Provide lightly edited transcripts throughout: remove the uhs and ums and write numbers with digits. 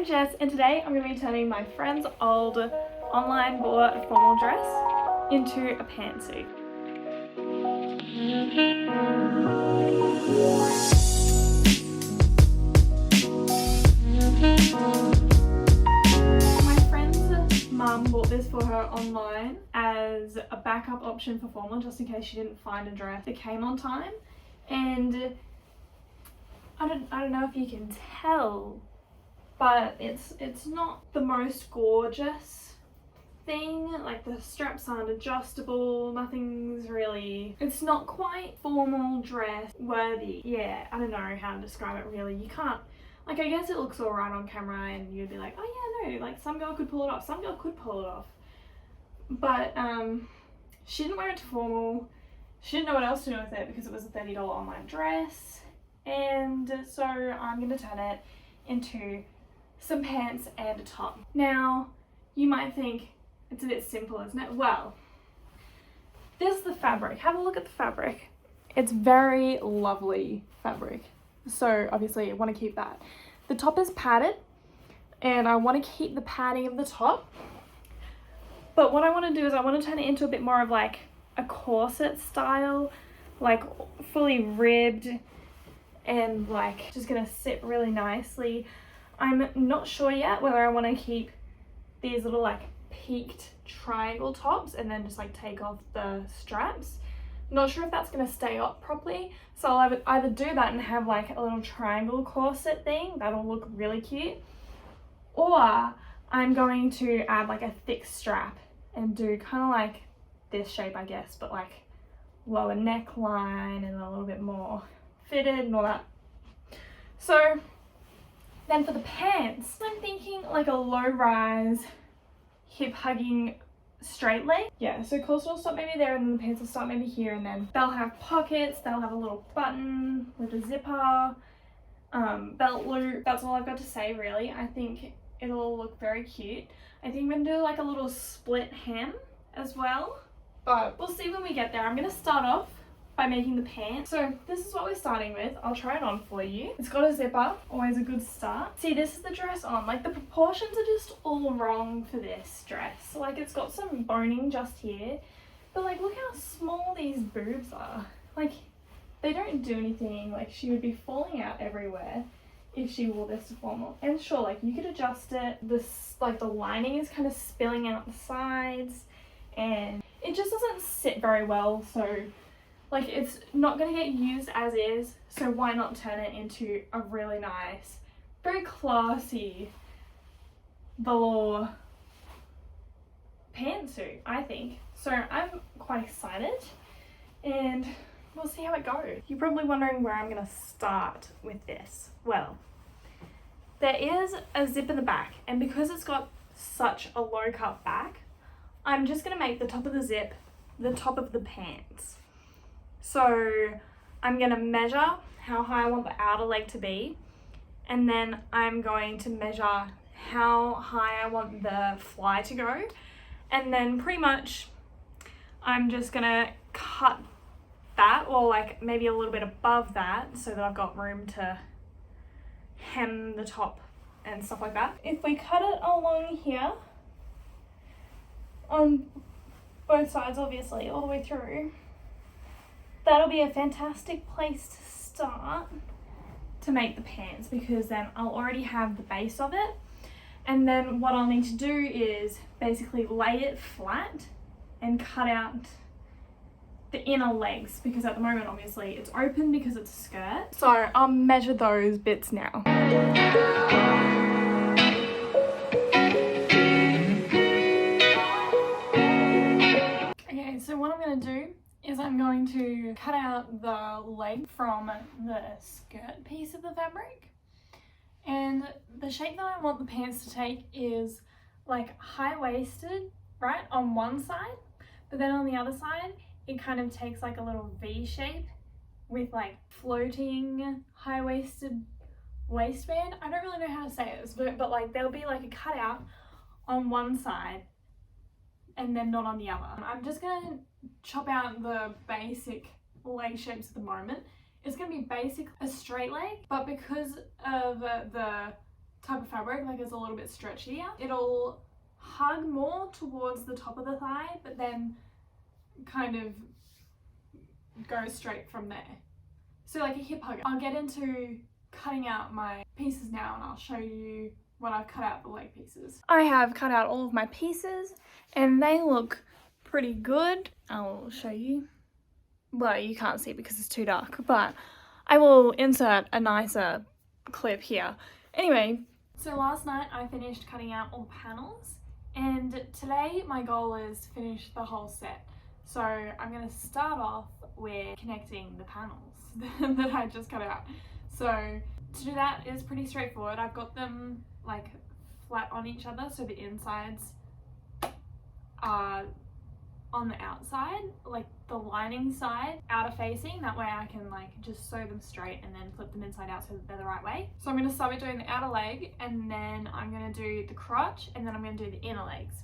I'm Jess and today I'm going to be turning my friend's old online bought formal dress into a pantsuit. My friend's mum bought this for her online as a backup option for formal just in case she didn't find a dress that came on time, and I don't know if you can tell, but it's not the most gorgeous thing. Like, the straps aren't adjustable, nothing's really, it's not quite formal dress worthy. Yeah, I don't know how to describe it really. You can't, like, I guess it looks alright on camera and you'd be like, oh yeah, no, like some girl could pull it off, some girl could pull it off. But she didn't wear it to formal, she didn't know what else to do with it because it was a $30 online dress. And so I'm going to turn it into some pants and a top. Now, you might think it's a bit simple, isn't it? Well, this is the fabric. Have a look at the fabric. It's very lovely fabric. So obviously I want to keep that. The top is padded and I want to keep the padding of the top. But what I want to do is I want to turn it into a bit more of like a corset style, like fully ribbed, and like just gonna sit really nicely. I'm not sure yet whether I want to keep these little like peaked triangle tops and then just like take off the straps. Not sure if that's gonna stay up properly, so I'll either do that and have like a little triangle corset thing that'll look really cute, or I'm going to add like a thick strap and do kind of like this shape, I guess, but like lower neckline and a little bit more fitted and all that. So then for the pants, I'm thinking like a low rise, hip hugging straight leg. Yeah, so corset will stop maybe there and then the pants will start maybe here, and then they'll have pockets, they'll have a little button with a zipper, belt loop. That's all I've got to say really. I think it'll look very cute. I think I'm gonna do like a little split hem as well, but we'll see when we get there. I'm gonna start off by making the pants. So this is what we're starting with. I'll try it on for you. It's got a zipper, always a good start. See, this is the dress on. Like, the proportions are just all wrong for this dress. Like, it's got some boning just here, but like, look how small these boobs are. Like, they don't do anything. Like, she would be falling out everywhere if she wore this to formal. And sure, like, you could adjust it. This, like, the lining is kind of spilling out the sides and it just doesn't sit very well, so like, it's not going to get used as is, so why not turn it into a really nice, very classy velour pantsuit, I think. So I'm quite excited and we'll see how it goes. You're probably wondering where I'm going to start with this. Well, there is a zip in the back, and because it's got such a low cut back, I'm just going to make the top of the zip the top of the pants. So I'm going to measure how high I want the outer leg to be, and then I'm going to measure how high I want the fly to go, and then pretty much I'm just going to cut that, or like maybe a little bit above that, so that I've got room to hem the top and stuff like that. If we cut it along here on both sides, obviously all the way through, that'll be a fantastic place to start to make the pants, because then I'll already have the base of it. And then what I'll need to do is basically lay it flat and cut out the inner legs, because at the moment obviously it's open because it's a skirt. So I'll measure those bits now. Okay, so what I'm going to do is I'm going to cut out the leg from the skirt piece of the fabric, and the shape that I want the pants to take is like high-waisted, right, on one side, but then on the other side it kind of takes like a little V shape with like floating high-waisted waistband. I don't really know how to say this, but like there'll be like a cutout on one side and then not on the other. I'm just gonna chop out the basic leg shapes at the moment. It's gonna be basic a straight leg, but because of the type of fabric fabric, like it's a little bit stretchier. It'll hug more towards the top of the thigh, but then kind of go straight from there. So like a hip hugger. I'll get into cutting out my pieces now and I'll show you when I've cut out the leg pieces. I have cut out all of my pieces and they look pretty good. I'll show you. Well, you can't see because it's too dark, but I will insert a nicer clip here. Anyway, so last night I finished cutting out all the panels, and today my goal is to finish the whole set. So I'm going to start off with connecting the panels that I just cut out. So to do that is pretty straightforward. I've got them like flat on each other, so the insides are on the outside, like the lining side outer facing. That way I can like just sew them straight and then flip them inside out so that they're the right way. So I'm going to start with doing the outer leg, and then I'm going to do the crotch, and then I'm going to do the inner legs.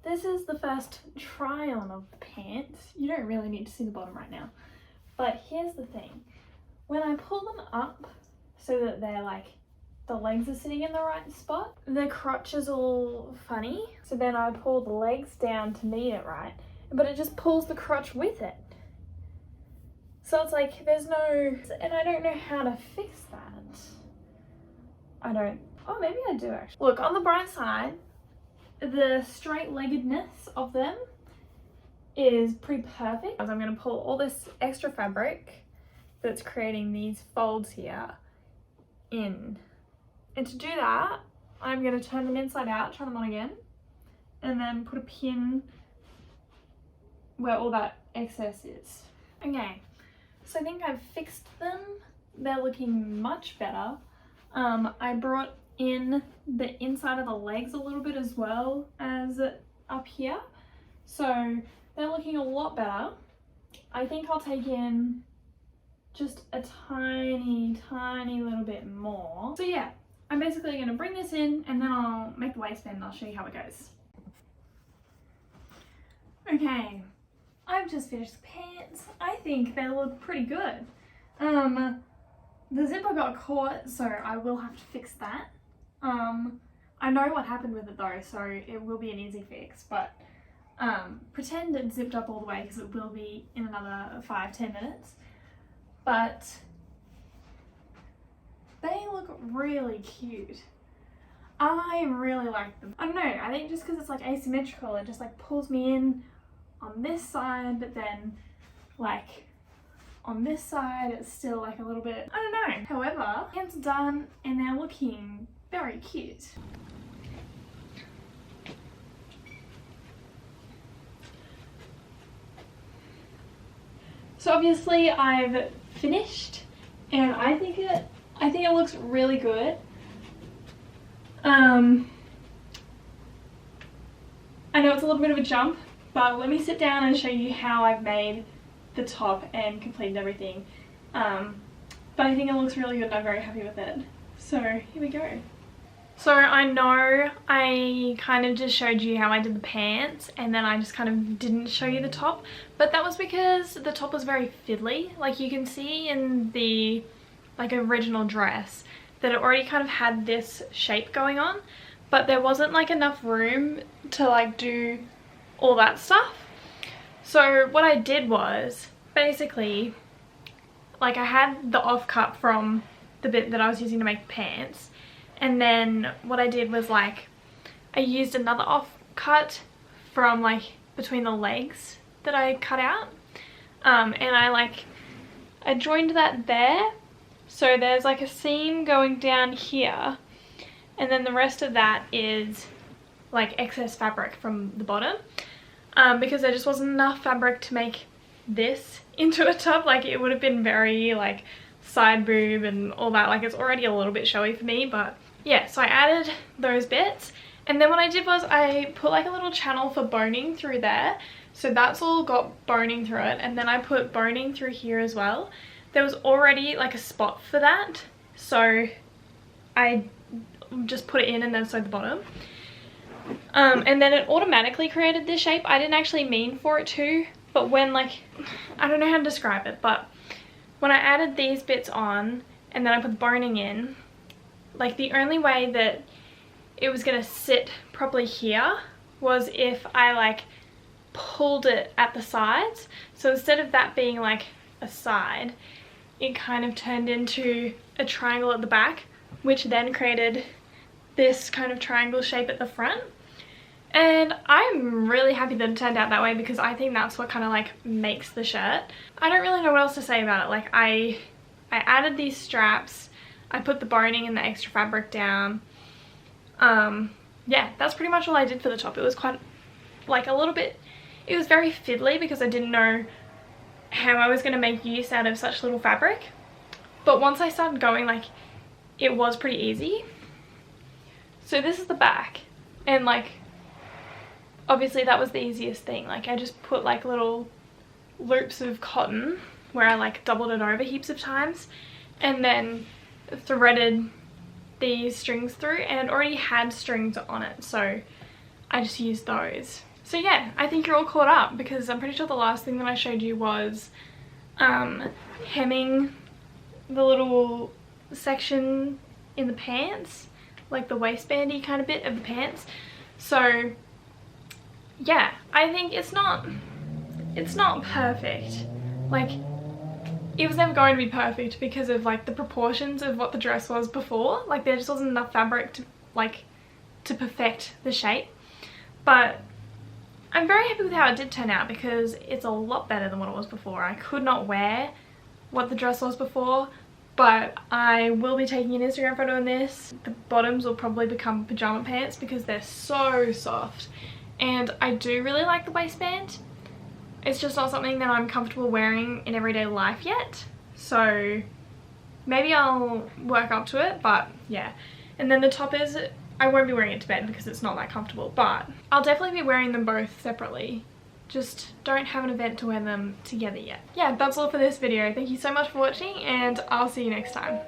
This is the first try on of the pants. You don't really need to see the bottom right now, but here's the thing. When I pull them up so that they're like the legs are sitting in the right spot, the crotch is all funny, so then I pull the legs down to meet it right, but it just pulls the crotch with it. So it's like there's no, and I don't know how to fix that. Oh, maybe I do actually. Look, on the bright side, the straight-leggedness of them is pretty perfect. I'm going to pull all this extra fabric that's creating these folds here in. And to do that, I'm going to turn them inside out, turn them on again, and then put a pin where all that excess is. Okay, so I think I've fixed them. They're looking much better. I brought in the inside of the legs a little bit as well as up here. So they're looking a lot better. I think I'll take in just a tiny little bit more. So yeah. I'm basically going to bring this in and then I'll make the waistband and I'll show you how it goes. Okay, I've just finished the pants. I think they look pretty good. The zipper got caught, so I will have to fix that. I know what happened with it though, so it will be an easy fix, but pretend it zipped up all the way because it will be in another 5-10 minutes. But they look really cute. I really like them. I don't know, I think just because it's like asymmetrical, it just like pulls me in on this side, but then like on this side it's still like a little bit, I don't know. However, pants are done and they're looking very cute. So obviously I've finished and I think it looks really good. I know it's a little bit of a jump, but let me sit down and show you how I've made the top and completed everything. But I think it looks really good and I'm very happy with it. So here we go. So I know I kind of just showed you how I did the pants and then I just kind of didn't show you the top, but that was because the top was very fiddly. Like you can see in the like original dress that it already kind of had this shape going on, but there wasn't like enough room to like do all that stuff. So what I did was basically like I had the offcut from the bit that I was using to make pants, and then what I did was like I used another offcut from like between the legs that I cut out, and I joined that there. So there's like a seam going down here, and then the rest of that is like excess fabric from the bottom, because there just wasn't enough fabric to make this into a top. Like it would have been very like side boob and all that. Like it's already a little bit showy for me, but yeah, so I added those bits, and then what I did was I put like a little channel for boning through there, so that's all got boning through it, and then I put boning through here as well. There was already like a spot for that, so I just put it in and then sewed the bottom, and then it automatically created this shape. I didn't actually mean for it to, but when like, I don't know how to describe it, but when I added these bits on and then I put the boning in, like the only way that it was gonna sit properly here was if I like pulled it at the sides. So instead of that being like a side, it kind of turned into a triangle at the back, which then created this kind of triangle shape at the front. And I'm really happy that it turned out that way because I think that's what kind of like makes the shirt. I don't really know what else to say about it. Like I added these straps, I put the boning and the extra fabric down. Yeah, that's pretty much all I did for the top. It was quite like a little bit, it was very fiddly because I didn't know how I was going to make use out of such little fabric. But once I started going, like, it was pretty easy. So this is the back, and like obviously that was the easiest thing. Like I just put like little loops of cotton where I like doubled it over heaps of times and then threaded these strings through, and it already had strings on it, so I just used those. So yeah, I think you're all caught up because I'm pretty sure the last thing that I showed you was hemming the little section in the pants, like the waistbandy kind of bit of the pants. So yeah, I think it's not perfect. Like it was never going to be perfect because of like the proportions of what the dress was before. Like there just wasn't enough fabric to perfect the shape. But I'm very happy with how it did turn out because it's a lot better than what it was before. I could not wear what the dress was before, but I will be taking an Instagram photo in this. The bottoms will probably become pajama pants because they're so soft. And I do really like the waistband. It's just not something that I'm comfortable wearing in everyday life yet. So maybe I'll work up to it, but yeah. And then the top is, I won't be wearing it to bed because it's not that comfortable, but I'll definitely be wearing them both separately. Just don't have an event to wear them together yet. Yeah, that's all for this video. Thank you so much for watching and I'll see you next time.